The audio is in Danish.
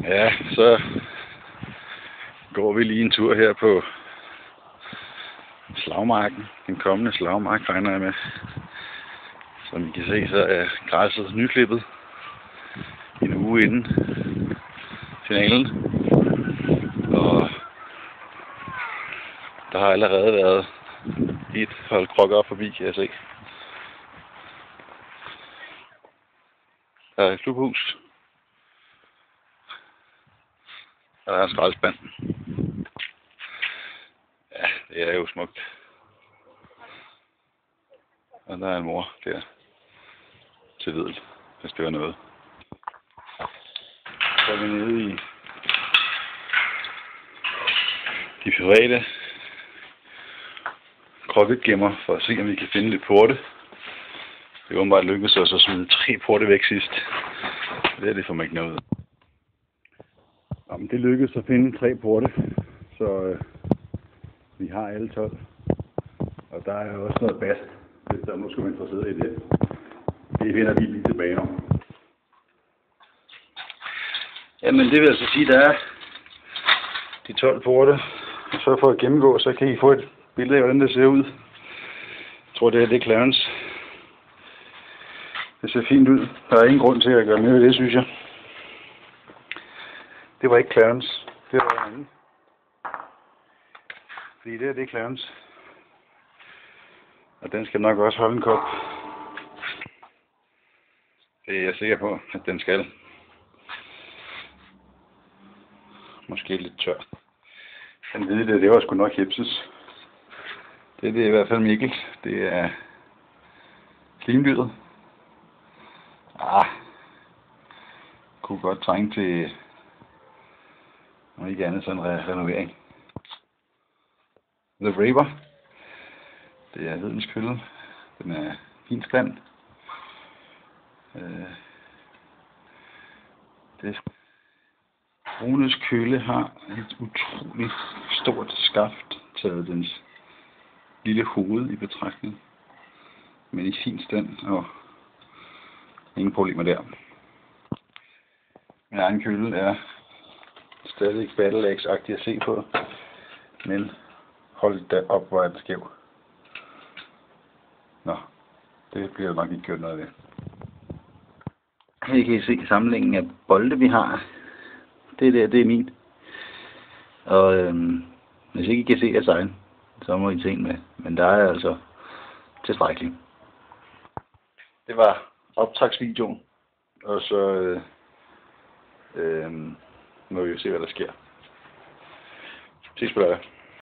Ja, så går vi lige en tur her på slagmarken. Den kommende slagmark regner jeg med. Som I kan se, så er græsset nyklippet en uge inden finalen. Og der har allerede været et hold krokker op forbi, kan jeg se. Der er et klubhus. Og der er en skraldespand. Ja, det er jo smukt. Og der er en mor der til Vedel, hvis det var noget. Så er vi nede i de private kroketgemmer for at se, om vi kan finde lidt porte. Det er åbenbart lykkedes os at smide 3 porte væk sidst. Det får man ikke noget ud. Jamen, det lykkedes at finde 3 porte, så vi har alle 12. Og der er også noget bast, hvis der nu skulle være interesseret i det. Det vender vi lige tilbage om. Jamen, det vil altså sige, der er de 12 porte. Og så for at gennemgå, så kan I få et billede af, hvordan det ser ud. Jeg tror, det er Clarence. Det ser fint ud. Der er ingen grund til at gøre mere ved det, synes jeg. Det var ikke Clarence. Det var en anden. Fordi det er Clarence. Og den skal nok også holde en kop. Det er jeg sikker på, at den skal. Måske lidt tør. Den hvide det var sgu nok hipses. Det er i hvert fald Mikkel. Det er slimdyret. Kunne godt trænge til, og ikke andet, sådan en renovering. The Raver. Det er Hedens kølle. Den er fin stand. Runes kølle har et utroligt stort skaft, taget dens lille hoved i betragtning. Men i fin stand, og ingen problemer der. Min egen kølle er stadig Battle Axe-agtig at se på, men hold da op, hvor er den skæv. Nå, det bliver nok ikke gjort noget af det. Her kan I se samlingen af bolde, vi har. Det der, det er min. Og hvis ikke I kan se jeres egen, så må I se med. Men der er altså tilstrækkeligt. Det var optagsvideoen. Og så må vi jo se, hvad der sker. Ses på lørdag.